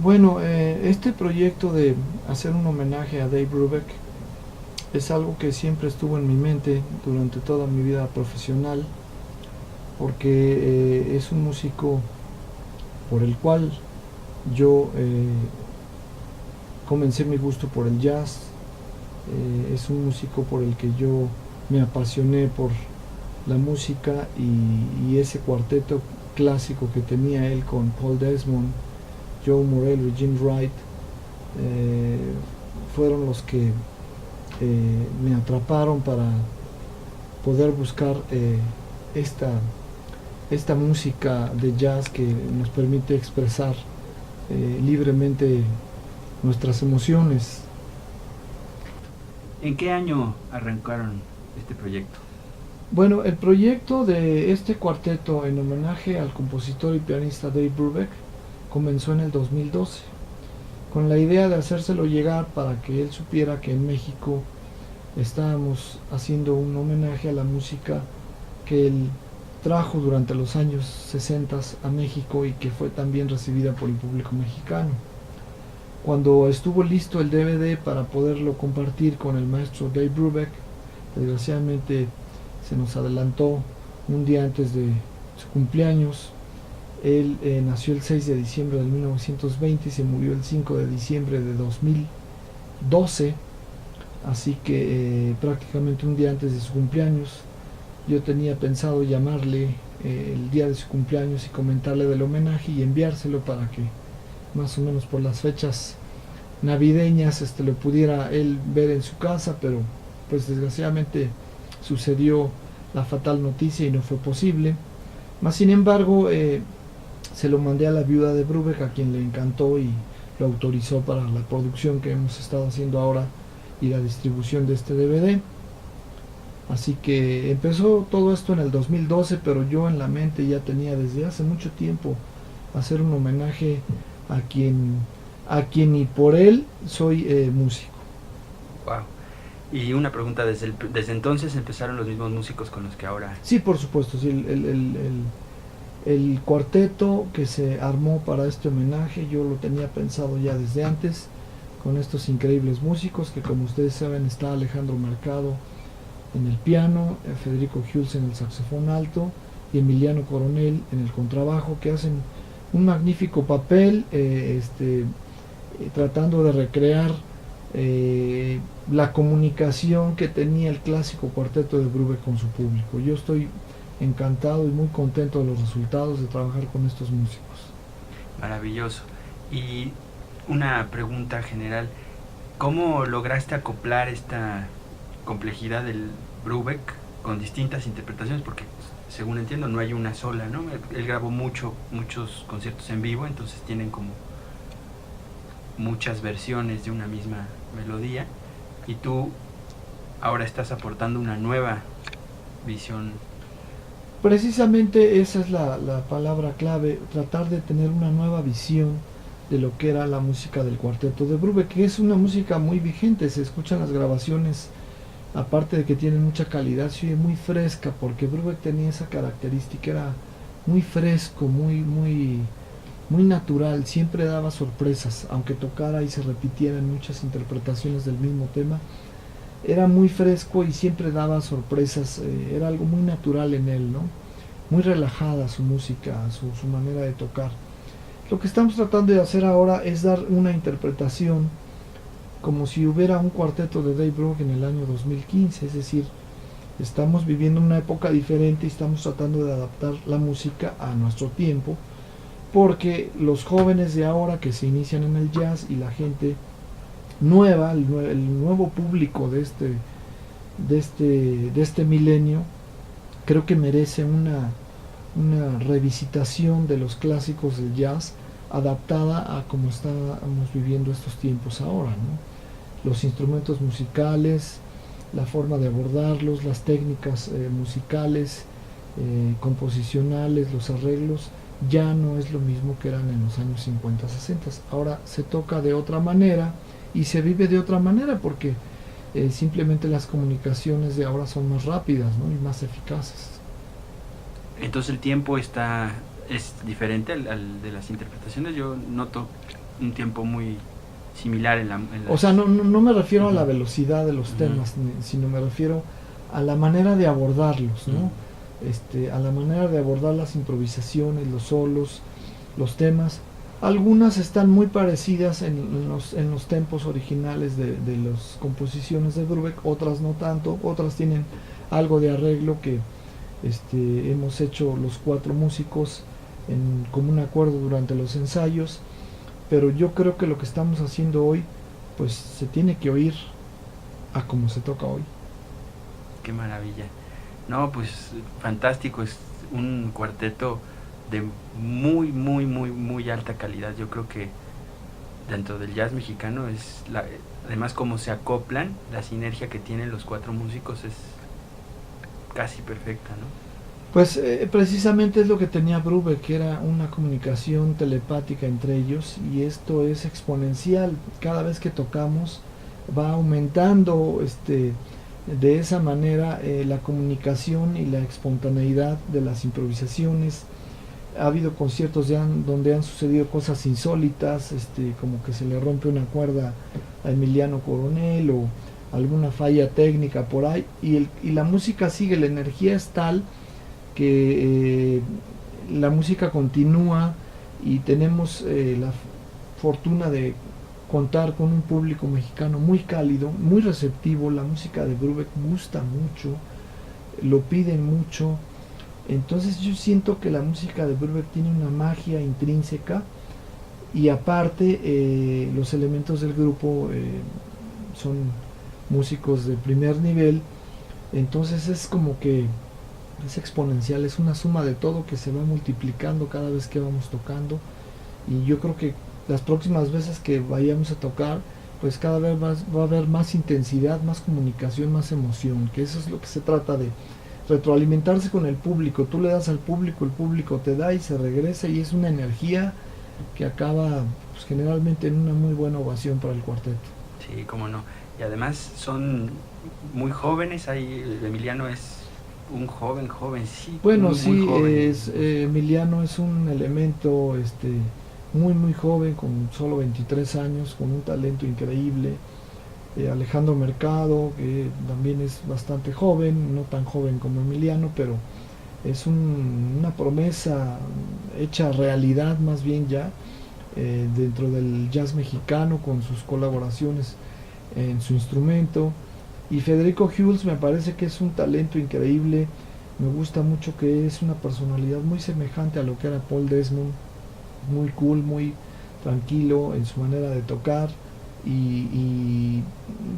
Bueno, este proyecto de hacer un homenaje a Dave Brubeck es algo que siempre estuvo en mi mente durante toda mi vida profesional, porque es un músico por el cual yo comencé mi gusto por el jazz. Es un músico por el que yo me apasioné por la música, y ese cuarteto clásico que tenía él con Paul Desmond, Joe Morello y Jim Wright eh, fueron los que me atraparon para poder buscar esta, esta música de jazz que nos permite expresar libremente nuestras emociones. ¿En qué año arrancaron este proyecto? Bueno, el proyecto de este cuarteto en homenaje al compositor y pianista Dave Brubeck comenzó en el 2012, con la idea de hacérselo llegar para que él supiera que en México estábamos haciendo un homenaje a la música que él trajo durante los años 60 a México y que fue también recibida por el público mexicano. Cuando estuvo listo el DVD para poderlo compartir con el maestro Dave Brubeck, desgraciadamente se nos adelantó un día antes de su cumpleaños. Él nació el 6 de diciembre de 1920 y se murió el 5 de diciembre de 2012, así que prácticamente un día antes de su cumpleaños. Yo tenía pensado llamarle el día de su cumpleaños y comentarle del homenaje y enviárselo para que más o menos por las fechas navideñas lo pudiera él ver en su casa, pero pues desgraciadamente sucedió la fatal noticia y no fue posible. Mas sin embargo se lo mandé a la viuda de Brubeck, a quien le encantó y lo autorizó para la producción que hemos estado haciendo ahora y la distribución de este DVD. Así que empezó todo esto en el 2012, pero yo en la mente ya tenía desde hace mucho tiempo hacer un homenaje a quien y por él soy músico. Wow. Y una pregunta, desde entonces empezaron los mismos músicos con los que ahora... Sí, por supuesto, sí, el cuarteto que se armó para este homenaje yo lo tenía pensado ya desde antes, con estos increíbles músicos que, como ustedes saben, está Alejandro Mercado en el piano, Federico Hulz en el saxofón alto y Emiliano Coronel en el contrabajo, que hacen un magnífico papel tratando de recrear la comunicación que tenía el clásico cuarteto de Brubeck con su público. Yo estoy encantado y muy contento de los resultados de trabajar con estos músicos. Maravilloso. Y una pregunta general, ¿cómo lograste acoplar esta complejidad del Brubeck con distintas interpretaciones? Porque según entiendo no hay una sola, ¿no? Él grabó muchos conciertos en vivo, entonces tienen como muchas versiones de una misma melodía, y tú ahora estás aportando una nueva visión. Precisamente esa es la palabra clave, tratar de tener una nueva visión de lo que era la música del cuarteto de Brubeck, que es una música muy vigente. Se escuchan las grabaciones, aparte de que tienen mucha calidad, se oye muy fresca, porque Brubeck tenía esa característica, era muy fresco, muy natural, siempre daba sorpresas, aunque tocara y se repitieran muchas interpretaciones del mismo tema. Era muy fresco y siempre daba sorpresas, era algo muy natural en él, ¿no? Muy relajada su música, su manera de tocar. Lo que estamos tratando de hacer ahora es dar una interpretación como si hubiera un cuarteto de Dave Brubeck en el año 2015, es decir, estamos viviendo una época diferente y estamos tratando de adaptar la música a nuestro tiempo, porque los jóvenes de ahora que se inician en el jazz y la gente nueva, el nuevo público de este milenio, creo que merece una revisitación de los clásicos del jazz adaptada a cómo estamos viviendo estos tiempos ahora, ¿no? Los instrumentos musicales, la forma de abordarlos, las técnicas musicales, composicionales, los arreglos, ya no es lo mismo que eran en los años 50, 60. Ahora se toca de otra manera y se vive de otra manera, porque simplemente las comunicaciones de ahora son más rápidas, ¿no? Y más eficaces. Entonces el tiempo es diferente al de las interpretaciones. Yo noto un tiempo muy similar en O sea, no me refiero a la velocidad de los temas, sino me refiero a la manera de abordarlos, ¿no? A la manera de abordar las improvisaciones, los solos, los temas. Algunas están muy parecidas en los tempos originales de las composiciones de Brubeck, otras no tanto, otras tienen algo de arreglo que hemos hecho los 4 músicos en común acuerdo durante los ensayos, pero yo creo que lo que estamos haciendo hoy pues se tiene que oír a como se toca hoy. Qué maravilla. No, pues fantástico, es un cuarteto de muy alta calidad. Yo creo que dentro del jazz mexicano además como se acoplan, la sinergia que tienen los 4 músicos es casi perfecta, ¿no? Pues precisamente es lo que tenía Brubeck, que era una comunicación telepática entre ellos, y esto es exponencial. Cada vez que tocamos va aumentando de esa manera la comunicación y la espontaneidad de las improvisaciones. Ha habido conciertos donde han sucedido cosas insólitas, como que se le rompe una cuerda a Emiliano Coronel o alguna falla técnica por ahí, y la música sigue, la energía es tal que la música continúa, y tenemos la fortuna de contar con un público mexicano muy cálido, muy receptivo. La música de Brubeck gusta mucho, lo piden mucho. Entonces yo siento que la música de Brubeck tiene una magia intrínseca, y aparte los elementos del grupo son músicos de primer nivel. Entonces es como que es exponencial, es una suma de todo que se va multiplicando cada vez que vamos tocando, y yo creo que las próximas veces que vayamos a tocar pues cada vez va a haber más intensidad, más comunicación, más emoción, que eso es lo que se trata, de retroalimentarse con el público. Tú le das al público, el público te da y se regresa, y es una energía que acaba pues, generalmente en una muy buena ovación para el cuarteto. Sí, cómo no. Y además son muy jóvenes, ahí Emiliano es un joven, sí. Bueno, muy, sí, muy joven. Emiliano es un elemento muy joven, con solo 23 años, con un talento increíble. Alejandro Mercado, que también es bastante joven, no tan joven como Emiliano, pero es una promesa hecha realidad más bien ya, dentro del jazz mexicano, con sus colaboraciones en su instrumento. Y Federico Hughes me parece que es un talento increíble. Me gusta mucho que es una personalidad muy semejante a lo que era Paul Desmond, muy cool, muy tranquilo en su manera de tocar, y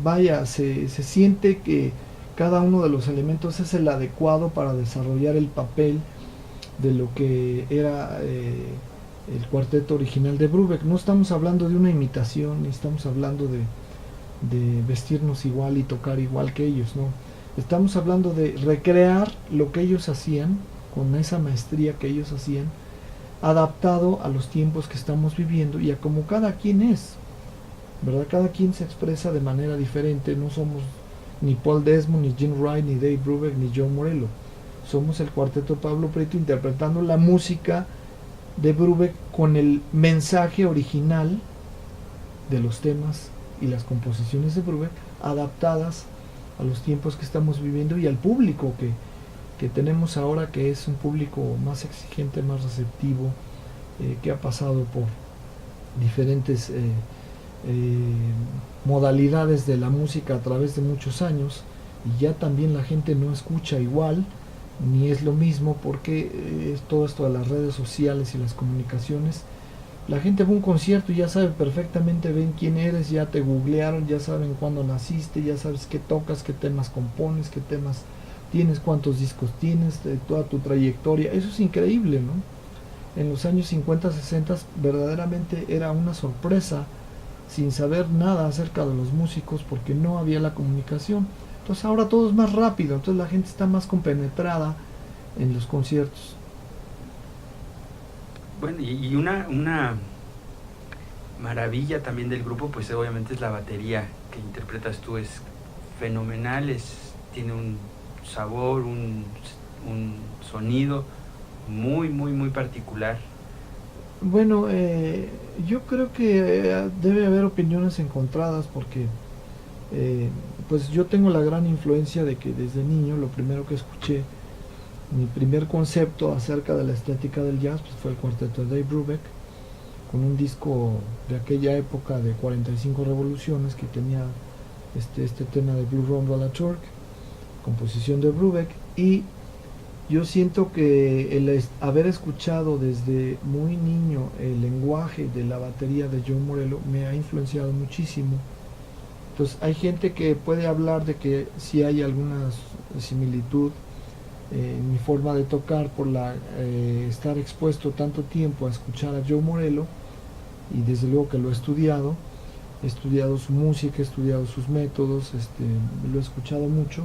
vaya, se siente que cada uno de los elementos es el adecuado para desarrollar el papel de lo que era el cuarteto original de Brubeck. No estamos hablando de una imitación, ni estamos hablando de vestirnos igual y tocar igual que ellos, no. Estamos hablando de recrear lo que ellos hacían, con esa maestría que ellos hacían, adaptado a los tiempos que estamos viviendo y a como cada quien es, ¿verdad? Cada quien se expresa de manera diferente. No somos ni Paul Desmond, ni Jim Wright, ni Dave Brubeck, ni Joe Morello. Somos el cuarteto Pablo Prieto interpretando la música de Brubeck con el mensaje original de los temas y las composiciones de Brubeck, adaptadas a los tiempos que estamos viviendo y al público que tenemos ahora, que es un público más exigente, más receptivo, que ha pasado por diferentes modalidades de la música a través de muchos años, y ya también la gente no escucha igual, ni es lo mismo, porque todo esto de las redes sociales y las comunicaciones. La gente va a un concierto y ya sabe perfectamente, ven quién eres, ya te googlearon, ya saben cuándo naciste, ya sabes qué tocas, qué temas compones, qué temas tienes, cuántos discos tienes, toda tu trayectoria. Eso es increíble, ¿no? En los años 50, 60 verdaderamente era una sorpresa, sin saber nada acerca de los músicos, porque no había la comunicación. Entonces ahora todo es más rápido, entonces la gente está más compenetrada en los conciertos. Bueno, y una maravilla también del grupo, pues obviamente es la batería que interpretas tú, es fenomenal, tiene un sabor, un sonido muy particular. Bueno, yo creo que debe haber opiniones encontradas porque pues yo tengo la gran influencia de que desde niño lo primero que escuché, mi primer concepto acerca de la estética del jazz, pues fue el cuarteto de Dave Brubeck, con un disco de aquella época de 45 revoluciones que tenía este tema de Blue Rondo a la Turk, composición de Brubeck. Y yo siento que el haber escuchado desde muy niño el lenguaje de la batería de Joe Morello me ha influenciado muchísimo. Entonces hay gente que puede hablar de que sí hay alguna similitud en mi forma de tocar por estar expuesto tanto tiempo a escuchar a Joe Morello, y desde luego que lo he estudiado su música, he estudiado sus métodos, lo he escuchado mucho.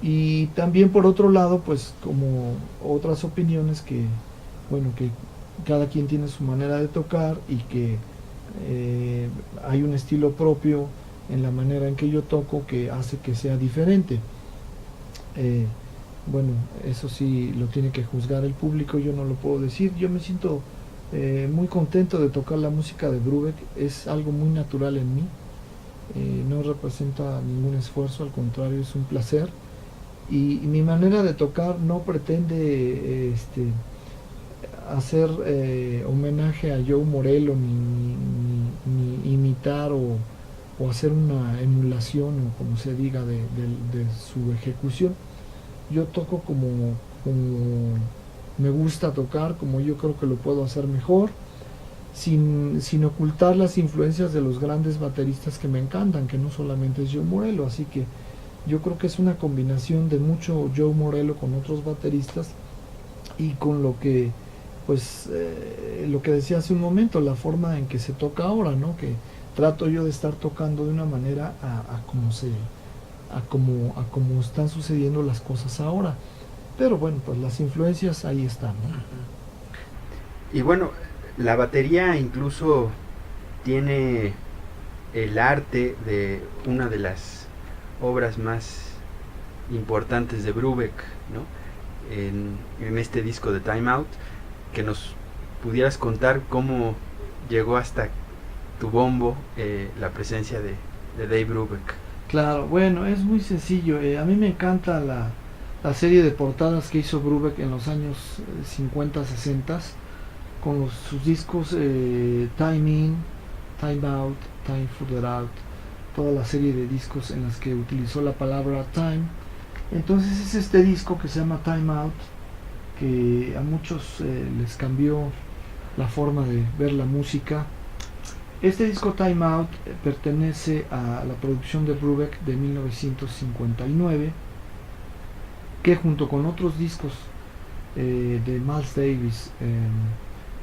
Y también por otro lado, pues como otras opiniones que, bueno, que cada quien tiene su manera de tocar y que hay un estilo propio en la manera en que yo toco que hace que sea diferente. Eh, bueno, eso sí lo tiene que juzgar el público, yo no lo puedo decir. Yo me siento muy contento de tocar la música de Brubeck, es algo muy natural en mí, no representa ningún esfuerzo, al contrario, es un placer. Y mi manera de tocar no pretende hacer homenaje a Joe Morello ni imitar o hacer una emulación o como se diga de su ejecución. Yo toco como me gusta tocar, como yo creo que lo puedo hacer mejor, sin ocultar las influencias de los grandes bateristas que me encantan, que no solamente es Joe Morello. Así que yo creo que es una combinación de mucho Joe Morello con otros bateristas y con lo que, pues, lo que decía hace un momento, la forma en que se toca ahora, ¿no? Que trato yo de estar tocando de una manera a como están sucediendo las cosas ahora. Pero bueno, pues las influencias ahí están, ¿no? Y bueno, la batería incluso tiene el arte de una de las obras más importantes de Brubeck, ¿no? En este disco de Time Out, que nos pudieras contar cómo llegó hasta tu bombo la presencia de Dave Brubeck. Claro, bueno, es muy sencillo. A mí me encanta la serie de portadas que hizo Brubeck en los años 50, 60, con sus discos Time In, Time Out, Time Further Out, toda la serie de discos en las que utilizó la palabra time. Entonces es este disco que se llama Time Out, que a muchos les cambió la forma de ver la música. Este disco Time Out pertenece a la producción de Brubeck de 1959, que junto con otros discos de Miles Davis,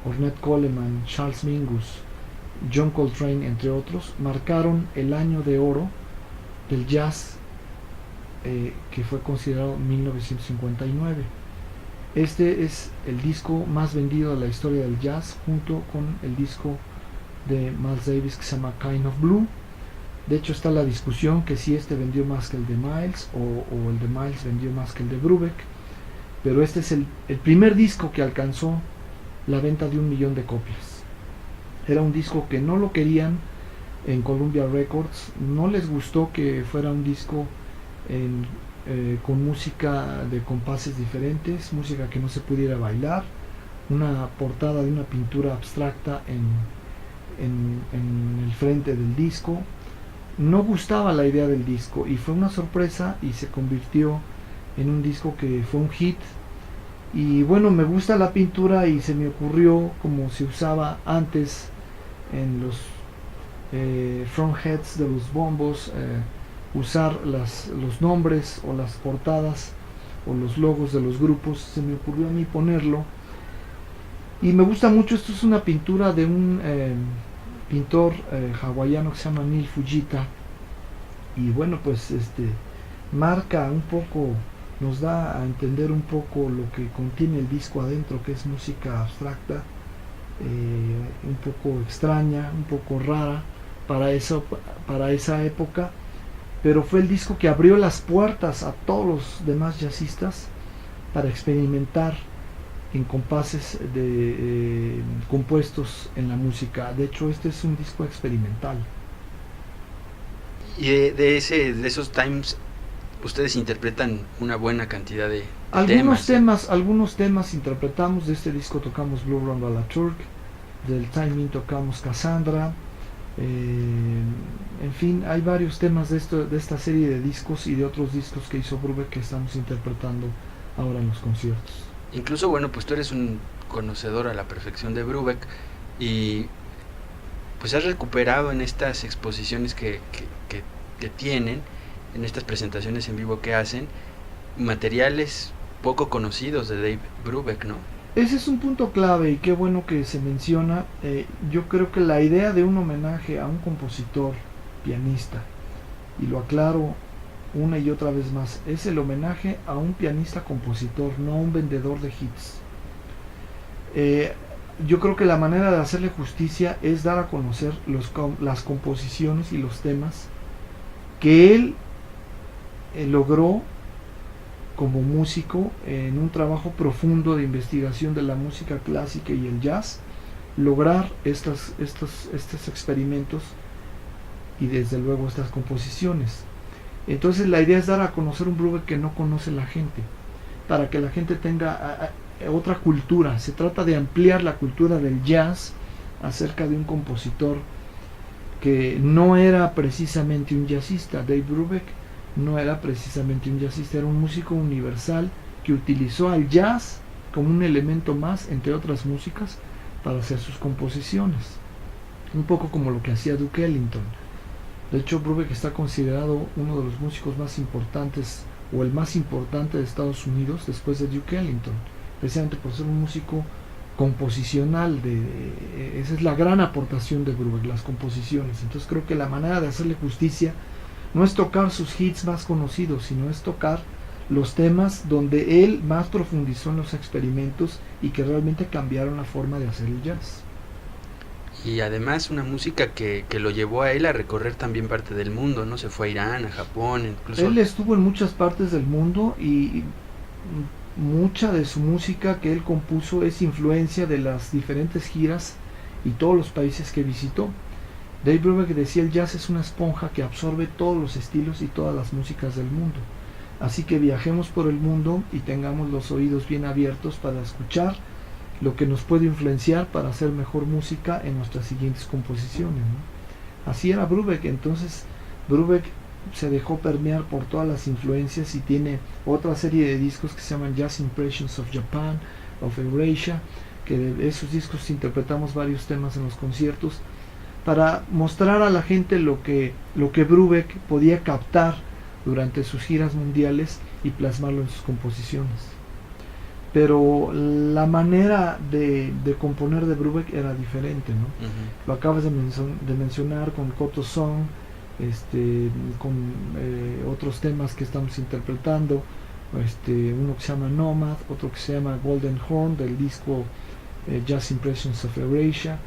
Ornette Coleman, Charles Mingus, John Coltrane, entre otros, marcaron el año de oro del jazz, que fue considerado 1959. Este es el disco más vendido de la historia del jazz, junto con el disco de Miles Davis que se llama Kind of Blue. De hecho está la discusión que si este vendió más que el de Miles o el de Miles vendió más que el de Brubeck, pero este es el primer disco que alcanzó la venta de 1 millón de copias. Era un disco que no lo querían en Columbia Records, no les gustó que fuera un disco con música de compases diferentes, música que no se pudiera bailar, una portada de una pintura abstracta en el frente del disco. No gustaba la idea del disco y fue una sorpresa y se convirtió en un disco que fue un hit. Y bueno, me gusta la pintura y se me ocurrió, como se usaba antes en los front heads de los bombos, usar los nombres o las portadas o los logos de los grupos. Se me ocurrió a mí ponerlo y me gusta mucho. Esto es una pintura de un pintor hawaiano que se llama Neil Fujita, y bueno, pues marca un poco, nos da a entender un poco lo que contiene el disco adentro, que es música abstracta, un poco extraña, un poco rara para esa época, pero fue el disco que abrió las puertas a todos los demás jazzistas para experimentar en compases compuestos en la música. De hecho, este es un disco experimental. Y de esos times, ustedes interpretan una buena cantidad de algunos temas interpretamos. De este disco tocamos Blue Round a la Turk, del Timing tocamos Cassandra, en fin, hay varios temas de esta serie de discos y de otros discos que hizo Brubeck que estamos interpretando ahora en los conciertos. Incluso, bueno, pues tú eres un conocedor a la perfección de Brubeck y pues has recuperado en estas exposiciones que tienen, en estas presentaciones en vivo que hacen, materiales poco conocidos de Dave Brubeck, ¿no? Ese es un punto clave y qué bueno que se menciona. Yo creo que la idea de un homenaje a un compositor, pianista, y lo aclaro una y otra vez más, es el homenaje a un pianista compositor, no a un vendedor de hits. Yo creo que la manera de hacerle justicia es dar a conocer las composiciones y los temas que él logró como músico en un trabajo profundo de investigación de la música clásica y el jazz, lograr estos experimentos y desde luego estas composiciones. Entonces la idea es dar a conocer un Brubeck que no conoce la gente, para que la gente tenga otra cultura. Se trata de ampliar la cultura del jazz acerca de un compositor que no era precisamente un jazzista. Dave Brubeck no era precisamente un jazzista, era un músico universal que utilizó al jazz como un elemento más, entre otras músicas, para hacer sus composiciones. Un poco como lo que hacía Duke Ellington. De hecho, Brubeck está considerado uno de los músicos más importantes, o el más importante de Estados Unidos, después de Duke Ellington, precisamente por ser un músico composicional. Esa es la gran aportación de Brubeck, las composiciones. Entonces creo que la manera de hacerle justicia no es tocar sus hits más conocidos, sino es tocar los temas donde él más profundizó en los experimentos y que realmente cambiaron la forma de hacer el jazz. Y además una música que lo llevó a él a recorrer también parte del mundo, ¿no? Se fue a Irán, a Japón, incluso. Él estuvo en muchas partes del mundo y mucha de su música que él compuso es influencia de las diferentes giras y todos los países que visitó. Dave Brubeck decía: el jazz es una esponja que absorbe todos los estilos y todas las músicas del mundo. Así que viajemos por el mundo y tengamos los oídos bien abiertos para escuchar lo que nos puede influenciar para hacer mejor música en nuestras siguientes composiciones, ¿no? Así era Brubeck. Entonces Brubeck se dejó permear por todas las influencias y tiene otra serie de discos que se llaman Jazz Impressions of Japan, of Eurasia, que de esos discos interpretamos varios temas en los conciertos para mostrar a la gente lo que Brubeck podía captar durante sus giras mundiales y plasmarlo en sus composiciones. Pero la manera de componer de Brubeck era diferente, ¿no? Lo acabas de mencionar con Koto Song, con otros temas que estamos interpretando, uno que se llama Nomad, otro que se llama Golden Horn, del disco Jazz Impressions of Eurasia.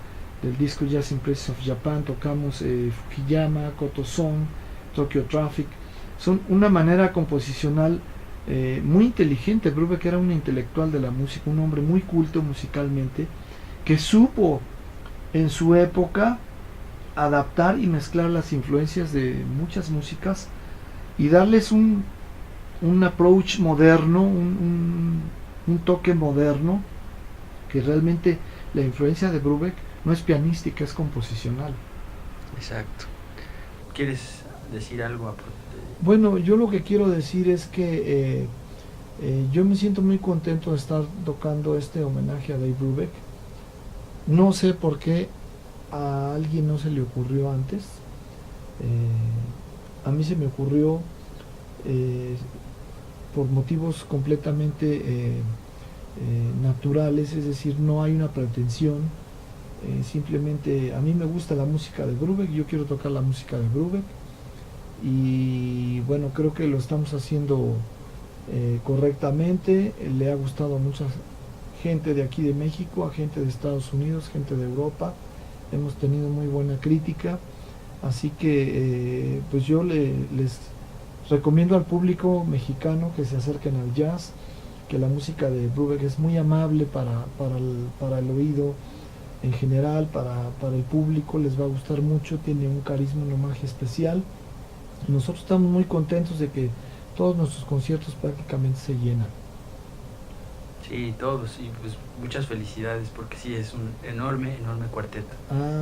Del disco Jazz Impressions of Japan tocamos Fukuyama, Koto Song, Tokyo Traffic. Son una manera composicional muy inteligente. Brubeck era un intelectual de la música, un hombre muy culto musicalmente, que supo en su época adaptar y mezclar las influencias de muchas músicas y darles un approach moderno, un toque moderno, que realmente la influencia de Brubeck no es pianística, es composicional. Exacto. ¿Quieres decir algo? Bueno, yo lo que quiero decir es que yo me siento muy contento de estar tocando este homenaje a Dave Brubeck. No sé por qué a alguien no se le ocurrió antes. A mí se me ocurrió por motivos completamente naturales, es decir, no hay una pretensión. Simplemente a mí me gusta la música de Brubeck, yo quiero tocar la música de Brubeck y bueno, creo que lo estamos haciendo correctamente. Le ha gustado a mucha gente de aquí de México, a gente de Estados Unidos, gente de Europa. Hemos tenido muy buena crítica, así que pues yo les recomiendo al público mexicano que se acerquen al jazz, que la música de Brubeck es muy amable para el oído. en general para el público les va a gustar mucho, tiene un carisma, una magia especial. Nosotros estamos muy contentos de que todos nuestros conciertos prácticamente se llenan. Sí, todos, y pues muchas felicidades porque sí, es un enorme, enorme cuarteto.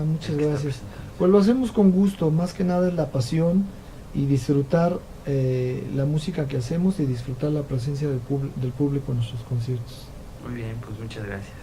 Muchas el que está gracias. presentando. Pues lo hacemos con gusto, más que nada es la pasión y disfrutar la música que hacemos y disfrutar la presencia del público en nuestros conciertos. Muy bien, pues muchas gracias.